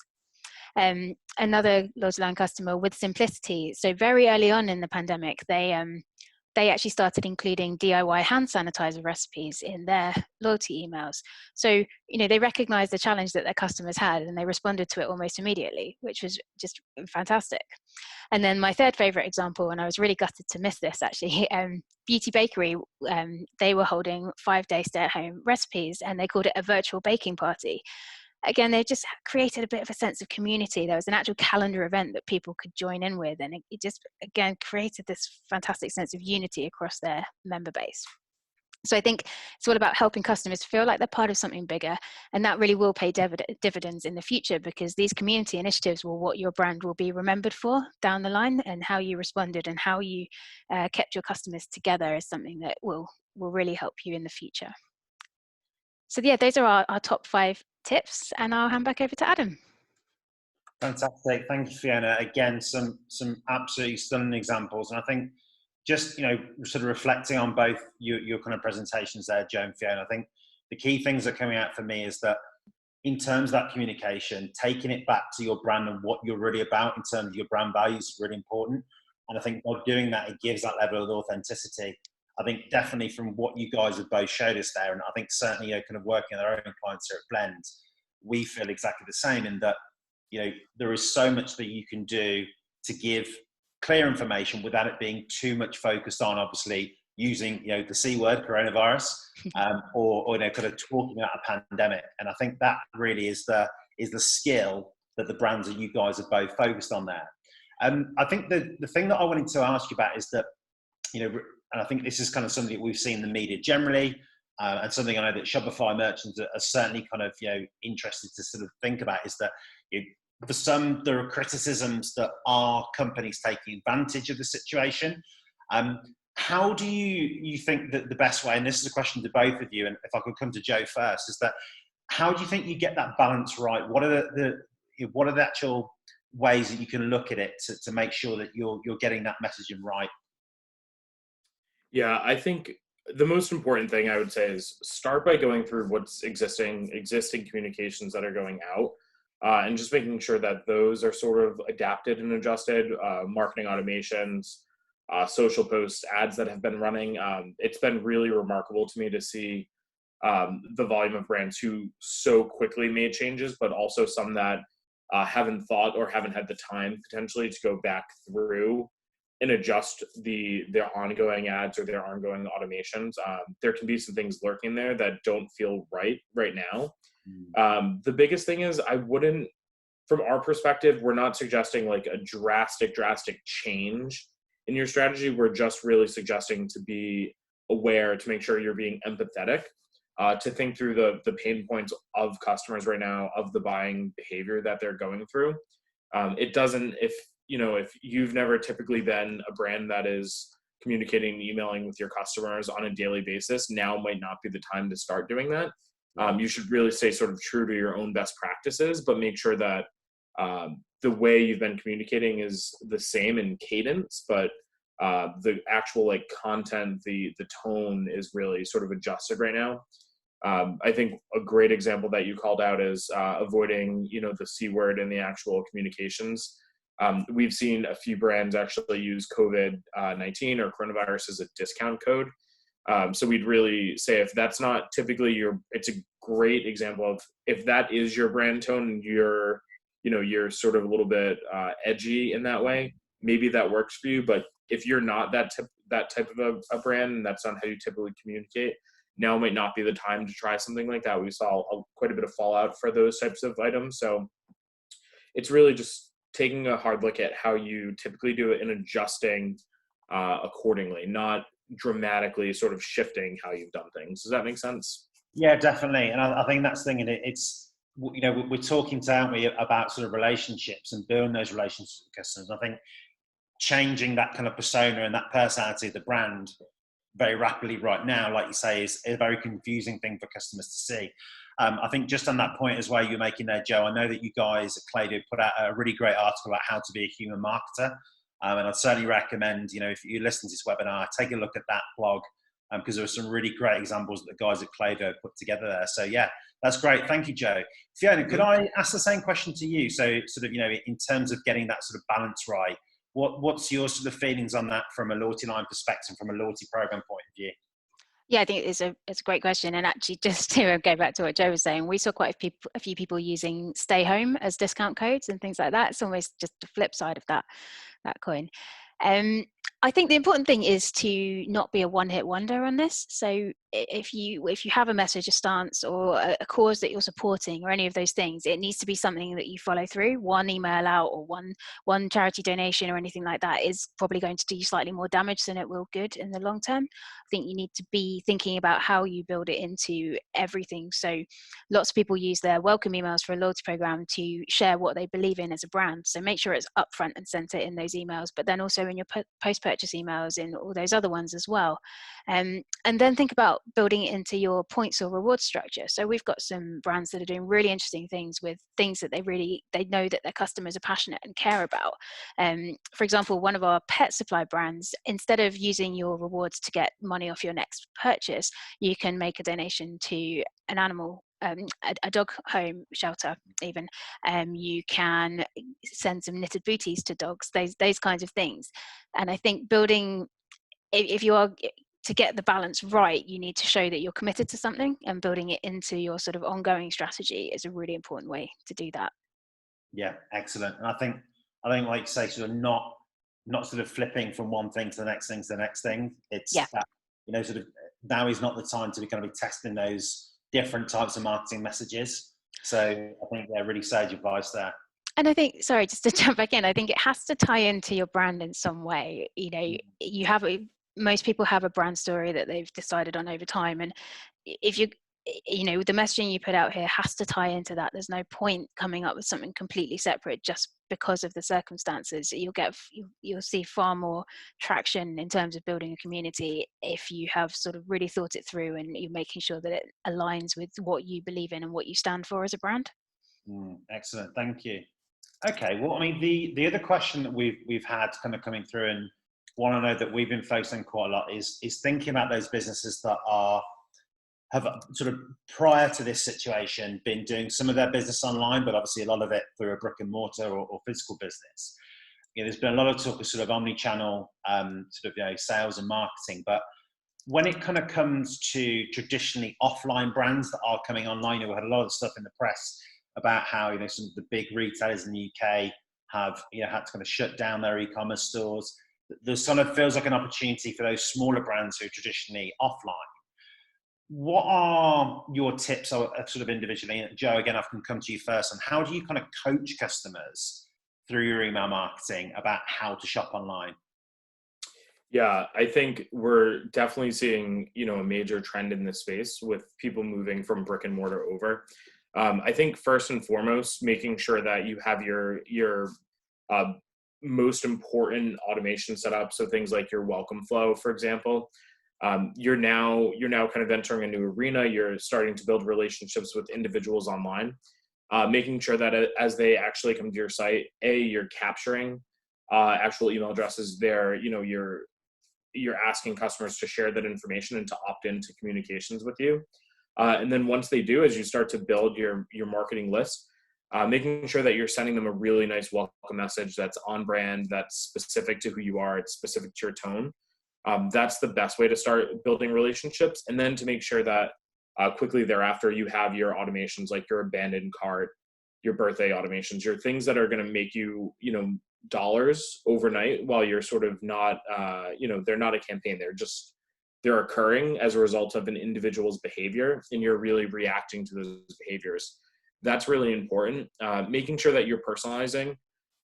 Another LoyaltyLion customer with Simplicity. So very early on in the pandemic, they actually started including DIY hand sanitizer recipes in their loyalty emails. So, they recognized the challenge that their customers had and they responded to it almost immediately, which was just fantastic. And then my third favorite example, and I was really gutted to miss this actually, Beauty Bakery, they were holding 5-day stay-at-home recipes and they called it a virtual baking party. Again, they just created a bit of a sense of community. There was an actual calendar event that people could join in with, and it just, again, created this fantastic sense of unity across their member base. So I think it's all about helping customers feel like they're part of something bigger, and that really will pay dividends in the future, because these community initiatives will what your brand will be remembered for down the line, and how you responded and how you kept your customers together is something that will really help you in the future. So yeah, those are our top 5 tips, and I'll hand back over to Adam. Fantastic, thank you, Fiona. Again, some absolutely stunning examples, and I think just sort of reflecting on both your kind of presentations there, Joe and Fiona. I think the key things that are coming out for me is that in terms of that communication, taking it back to your brand and what you're really about in terms of your brand values is really important. And I think by doing that, it gives that level of authenticity. I think definitely from what you guys have both showed us there, and I think certainly kind of working with our own clients here at Blend, we feel exactly the same in that, there is so much that you can do to give clear information without it being too much focused on obviously using, the C word, coronavirus, or kind of talking about a pandemic. And I think that really is the skill that the brands that you guys have both focused on there. I think the thing that I wanted to ask you about is that, and I think this is kind of something that we've seen in the media generally, and something I know that Shopify merchants are certainly kind of interested to sort of think about, is that for some there are criticisms that are companies taking advantage of the situation. How do you think that the best way, and this is a question to both of you, and if I could come to Joe first, is that how do you think you get that balance right? What are the actual ways that you can look at it to make sure that you're getting that messaging right? Yeah, I think the most important thing I would say is start by going through what's existing communications that are going out, and just making sure that those are sort of adapted and adjusted. Marketing automations, social posts, ads that have been running. It's been really remarkable to me to see the volume of brands who so quickly made changes, but also some that haven't thought or haven't had the time potentially to go back through and adjust their ongoing ads or their ongoing automations. There can be some things lurking there that don't feel right now. The biggest thing is from our perspective, we're not suggesting like a drastic change in your strategy. We're just really suggesting to be aware, to make sure you're being empathetic. to think through the pain points of customers right now, of the buying behavior that they're going through. It doesn't, if you've never typically been a brand that is communicating and emailing with your customers on a daily basis, now might not be the time to start doing that. You should really stay sort of true to your own best practices, but make sure that the way you've been communicating is the same in cadence, but the actual like content, the tone is really sort of adjusted right now. I think a great example that you called out is avoiding, the C word in the actual communications. We've seen a few brands actually use COVID-19 or coronavirus as a discount code. So we'd really say if that's not typically it's a great example of if that is your brand tone and you're sort of a little bit edgy in that way, maybe that works for you. But if you're not that type of a brand and that's not how you typically communicate, now might not be the time to try something like that. We saw quite a bit of fallout for those types of items. So it's really just taking a hard look at how you typically do it and adjusting accordingly, not dramatically sort of shifting how you've done things. Does that make sense? Yeah, definitely. And I think that's the thing. And it's, we're talking, aren't we, about sort of relationships and building those relationships with customers. I think changing that kind of persona and that personality of the brand very rapidly right now, like you say, is a very confusing thing for customers to see. I think just on that point as well you're making there, Joe, I know that you guys at Klaviyo put out a really great article about how to be a human marketer. And I'd certainly recommend, if you listen to this webinar, take a look at that blog because there are some really great examples that the guys at Klaviyo put together there. So yeah, that's great. Thank you, Joe. Fiona, could I ask the same question to you? So sort of, in terms of getting that sort of balance right, what's your sort of feelings on that from a LoyaltyLion perspective, from a loyalty program point of view? Yeah, I think it's a great question. And actually, just to go back to what Joe was saying, we saw quite a few people using stay home as discount codes and things like that. It's almost just the flip side of that coin. I think the important thing is to not be a one-hit wonder on this. So if you have a message, a stance, or a cause that you're supporting, or any of those things, it needs to be something that you follow through. One email out or one charity donation or anything like that is probably going to do you slightly more damage than it will good in the long term. I think you need to be thinking about how you build it into everything. So lots of people use their welcome emails for a loyalty program to share what they believe in as a brand. So make sure it's upfront and center in those emails, but then also in your post-purchase emails, in all those other ones as well. And then think about building it into your points or reward structure. So we've got some brands that are doing really interesting things with things that they know that their customers are passionate and care about. For example, one of our pet supply brands, instead of using your rewards to get money off your next purchase, you can make a donation to an animal, a dog home shelter even. You can send some knitted booties to dogs, those kinds of things. And I think building, if you are to get the balance right, you need to show that you're committed to something, and building it into your sort of ongoing strategy is a really important way to do that. Yeah, excellent. And I think like you say, sort of not sort of flipping from one thing to the next thing to the next thing. It's that, sort of now is not the time to be kind of be testing those different types of marketing messages. So I think they're really sage advice there. And I think, sorry, just to jump back in, I think it has to tie into your brand in some way. Most people have a brand story that they've decided on over time. And if the messaging you put out here has to tie into that. There's no point coming up with something completely separate just because of the circumstances. You'll see far more traction in terms of building a community if you have sort of really thought it through and you're making sure that it aligns with what you believe in and what you stand for as a brand. Excellent, thank you. Okay, well, I mean, the other question that we've had kind of coming through, and one I know that we've been focusing quite a lot is thinking about those businesses that have sort of prior to this situation been doing some of their business online, but obviously a lot of it through a brick and mortar or physical business. There's been a lot of talk of sort of omni-channel sales and marketing, but when it kind of comes to traditionally offline brands that are coming online, we had a lot of stuff in the press about how some of the big retailers in the UK have had to kind of shut down their e-commerce stores. There's sort of feels like an opportunity for those smaller brands who are traditionally offline. What are your tips sort of individually? And Joe, again, I can come to you first. And how do you kind of coach customers through your email marketing about how to shop online? Yeah, I think we're definitely seeing, a major trend in this space with people moving from brick and mortar over. I think first and foremost, making sure that you have your uh, most important automation set up. So things like your welcome flow, for example. You're now kind of entering a new arena. You're starting to build relationships with individuals online, making sure that as they actually come to your site, you're capturing actual email addresses there. You're asking customers to share that information and to opt into communications with you. And then once they do, as you start to build your marketing list, making sure that you're sending them a really nice welcome message that's on brand, that's specific to who you are, it's specific to your tone. That's the best way to start building relationships. And then to make sure that quickly thereafter, you have your automations like your abandoned cart, your birthday automations, your things that are going to make you, dollars overnight while you're sort of not, they're not a campaign. They're occurring as a result of an individual's behavior, and you're really reacting to those behaviors. That's really important. Making sure that you're personalizing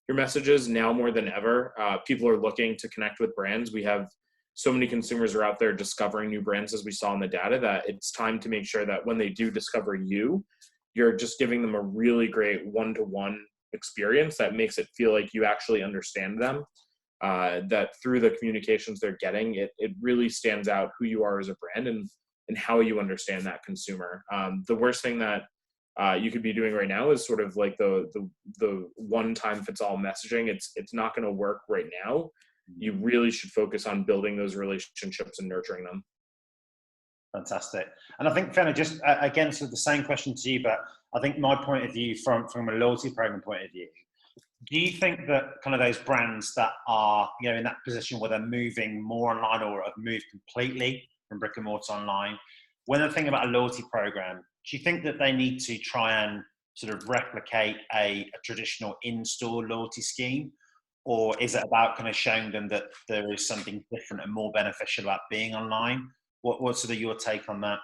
your messages now more than ever. People are looking to connect with brands. We have so many consumers are out there discovering new brands, as we saw in the data, that it's time to make sure that when they do discover you, you're just giving them a really great one-to-one experience that makes it feel like you actually understand them, that through the communications they're getting, it really stands out who you are as a brand and how you understand that consumer. The worst thing that you could be doing right now is sort of like the one-time fits all messaging. It's not going to work right now. You really should focus on building those relationships and nurturing them. Fantastic. And I think, Fiona, just again, sort of the same question to you, but I think my point of view from a loyalty program point of view, do you think that kind of those brands that are, in that position where they're moving more online or have moved completely from brick and mortar online, when they're thinking about a loyalty program, do you think that they need to try and sort of replicate a traditional in-store loyalty scheme? Or is it about kind of showing them that there is something different and more beneficial about being online? What's sort of your take on that?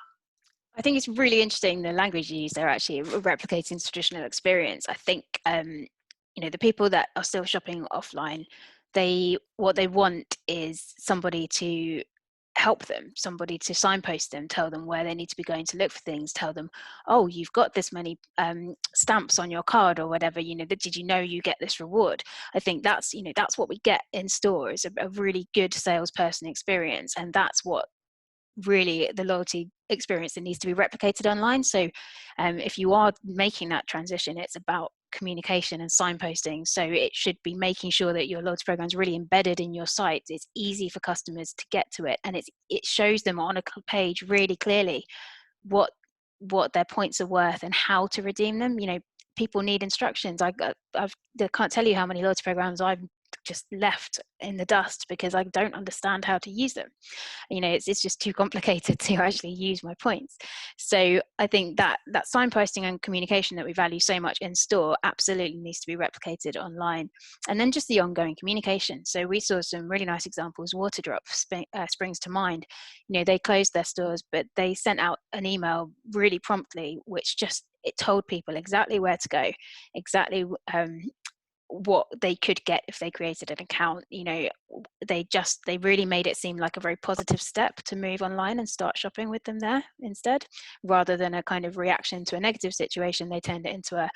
I think it's really interesting the language you use there, actually replicating traditional experience. I think the people that are still shopping offline, what they want is somebody to help them, somebody to signpost them, tell them where they need to be going to look for things, tell them, oh, you've got this many stamps on your card or whatever, did you know you get this reward? I think that's what we get in store, is a really good salesperson experience, and that's what really the loyalty experience that needs to be replicated online. So if you are making that transition, it's about communication and signposting. So it should be making sure that your loyalty program is really embedded in your site. It's easy for customers to get to it, and it shows them on a page really clearly what their points are worth and how to redeem them. People need instructions. I can't tell you how many loyalty programs I've just left in the dust because I don't understand how to use them. It's just too complicated to actually use my points. So I think that signposting and communication that we value so much in store absolutely needs to be replicated online. And then just the ongoing communication. So we saw some really nice examples. Waterdrop springs to mind. They closed their stores, but they sent out an email really promptly, which it told people exactly where to go, exactly what they could get if they created an account. They really made it seem like a very positive step to move online and start shopping with them there instead, rather than a kind of reaction to a negative situation. They turned it into a,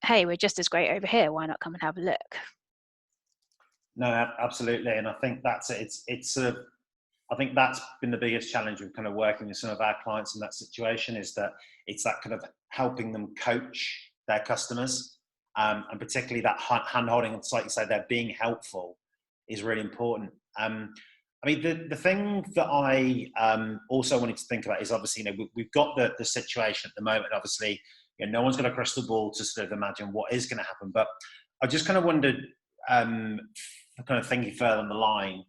hey, we're just as great over here, why not come and have a look? No, absolutely. And I think that's it. It's sort of, I think that's been the biggest challenge with kind of working with some of our clients in that situation, is that it's that kind of helping them coach their customers. And particularly that hand-holding, and like you say, they're being helpful is really important. I mean, the thing that I also wanted to think about is obviously, we've got the situation at the moment. Obviously, no one's got a crystal ball to sort of imagine what is going to happen. But I just kind of wondered, kind of thinking further on the line,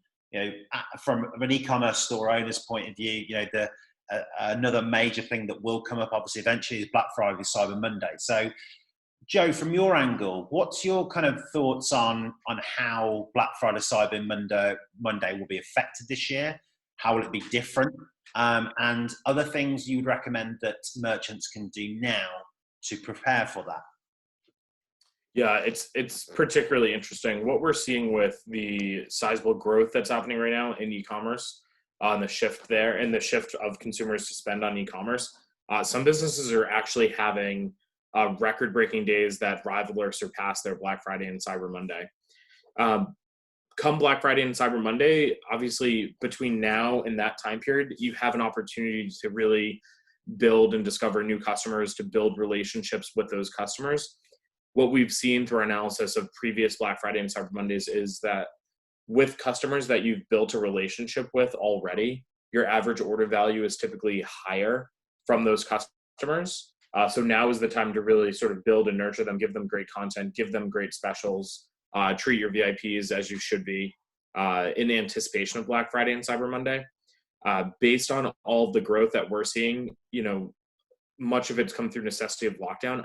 from an e-commerce store owner's point of view, another major thing that will come up obviously eventually is Black Friday, Cyber Monday. So, Joe, from your angle, what's your kind of thoughts on how Black Friday, Cyber Monday will be affected this year? How will it be different? And other things you'd recommend that merchants can do now to prepare for that? Yeah, it's particularly interesting. What we're seeing with the sizable growth that's happening right now in e-commerce, and the shift there, and the shift of consumers to spend on e-commerce. Some businesses are actually having record-breaking days that rival or surpass their Black Friday and Cyber Monday. Um, Come Black Friday and Cyber Monday, obviously between now and that time period, you have an opportunity to really build and discover new customers, to build relationships with those customers. What we've seen through our analysis of previous Black Friday and Cyber Mondays is that with customers that you've built a relationship with already, your average order value is typically higher from those customers. So now is the time to really sort of build and nurture them, give them great content, give them great specials, treat your VIPs as you should be in anticipation of Black Friday and Cyber Monday. Based on all of the growth that we're seeing, much of it's come through necessity of lockdown.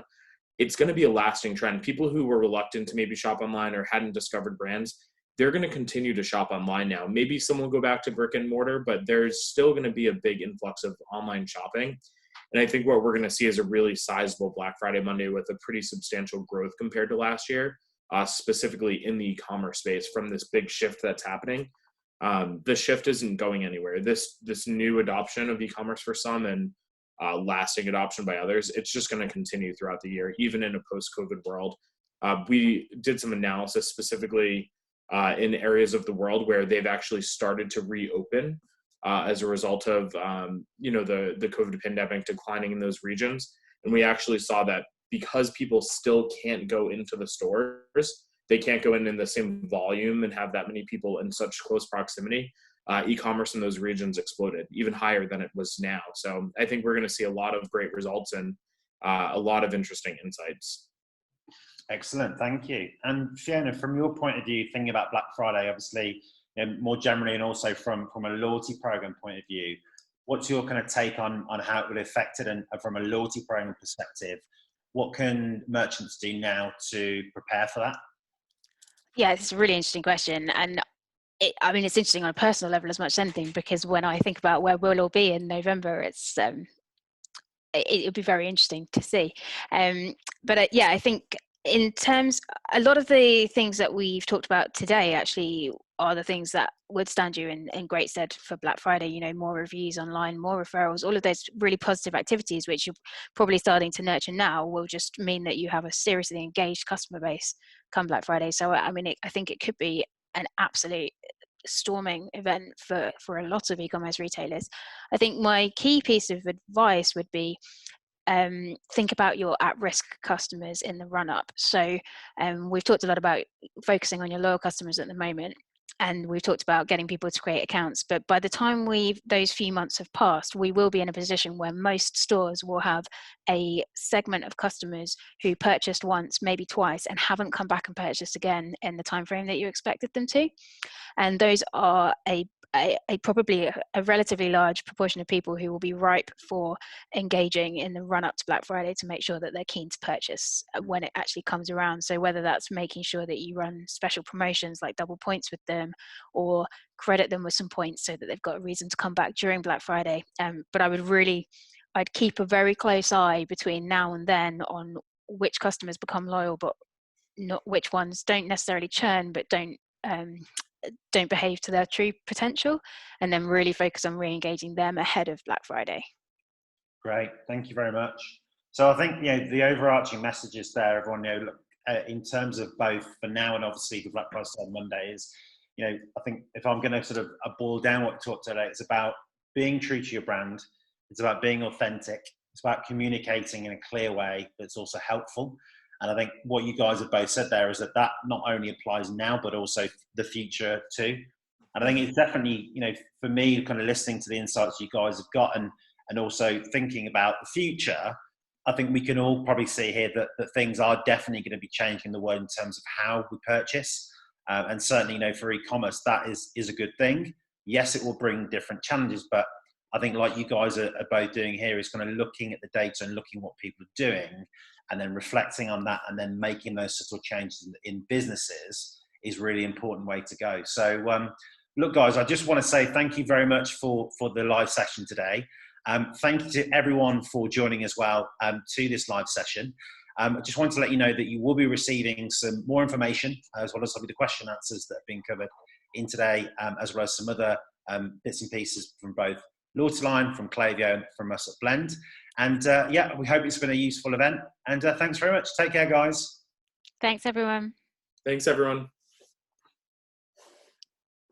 It's going to be a lasting trend. People who were reluctant to maybe shop online or hadn't discovered brands, they're going to continue to shop online now. Maybe some will go back to brick and mortar, but there's still going to be a big influx of online shopping. And I think what we're going to see is a really sizable Black Friday Monday with a pretty substantial growth compared to last year, specifically in the e-commerce space from this big shift that's happening. The shift isn't going anywhere. This new adoption of e-commerce for some and lasting adoption by others, it's just going to continue throughout the year, even in a post-COVID world. We did some analysis specifically in areas of the world where they've actually started to reopen as a result of the COVID pandemic declining in those regions. And we actually saw that because people still can't go into the stores, they can't go in the same volume and have that many people in such close proximity. E-commerce in those regions exploded even higher than it was now. So I think we're going to see a lot of great results and a lot of interesting insights. Excellent, thank you. And Fiona, from your point of view, thinking about Black Friday, obviously, more generally, and also from a loyalty program point of view, what's your kind of take on how it would affect it, and from a loyalty program perspective, what can merchants do now to prepare for that? Yeah, it's a really interesting question. And it's interesting on a personal level as much as anything, because when I think about where we'll all be in November, it'll be very interesting to see. Yeah, I think in terms, a lot of the things that we've talked about today actually are the things that would stand you in great stead for Black Friday. More reviews online, more referrals, all of those really positive activities, which you're probably starting to nurture now, will just mean that you have a seriously engaged customer base come Black Friday. So, I think it could be an absolute storming event for a lot of e-commerce retailers. I think my key piece of advice would be think about your at-risk customers in the run-up. So we've talked a lot about focusing on your loyal customers at the moment, and we've talked about getting people to create accounts. But by the time those few months have passed, we will be in a position where most stores will have a segment of customers who purchased once, maybe twice, and haven't come back and purchased again in the time frame that you expected them to. And those are probably a relatively large proportion of people who will be ripe for engaging in the run up to Black Friday to make sure that they're keen to purchase when it actually comes around. So whether that's making sure that you run special promotions like double points with them, or credit them with some points so that they've got a reason to come back during Black Friday. But I'd keep a very close eye between now and then on which customers become loyal, but not which ones don't necessarily churn, but don't behave to their true potential, and then really focus on re-engaging them ahead of Black Friday. Great, thank you very much. So I think the overarching message is there, everyone. In terms of both for now and obviously the Black Friday on Monday is, I think if I'm going to sort of boil down what we talked today, it's about being true to your brand. It's about being authentic. It's about communicating in a clear way that's also helpful. And I think what you guys have both said there is that not only applies now, but also the future too. And I think it's definitely, for me, kind of listening to the insights you guys have got and also thinking about the future, I think we can all probably see here that things are definitely going to be changing the world in terms of how we purchase. And certainly, for e-commerce, that is a good thing. Yes, it will bring different challenges, but I think like you guys are both doing here is kind of looking at the data and looking what people are doing and then reflecting on that and then making those sort of changes in businesses is really important way to go. So look, guys, I just want to say thank you very much for the live session today. Thank you to everyone for joining as well to this live session. I just wanted to let you know that you will be receiving some more information, as well as some of the question answers that have been covered in today, as well as some other bits and pieces from both LoyaltyLion, from Klaviyo, and from us at Blend. And yeah, we hope it's been a useful event. And thanks very much. Take care, guys. Thanks, everyone. Thanks, everyone.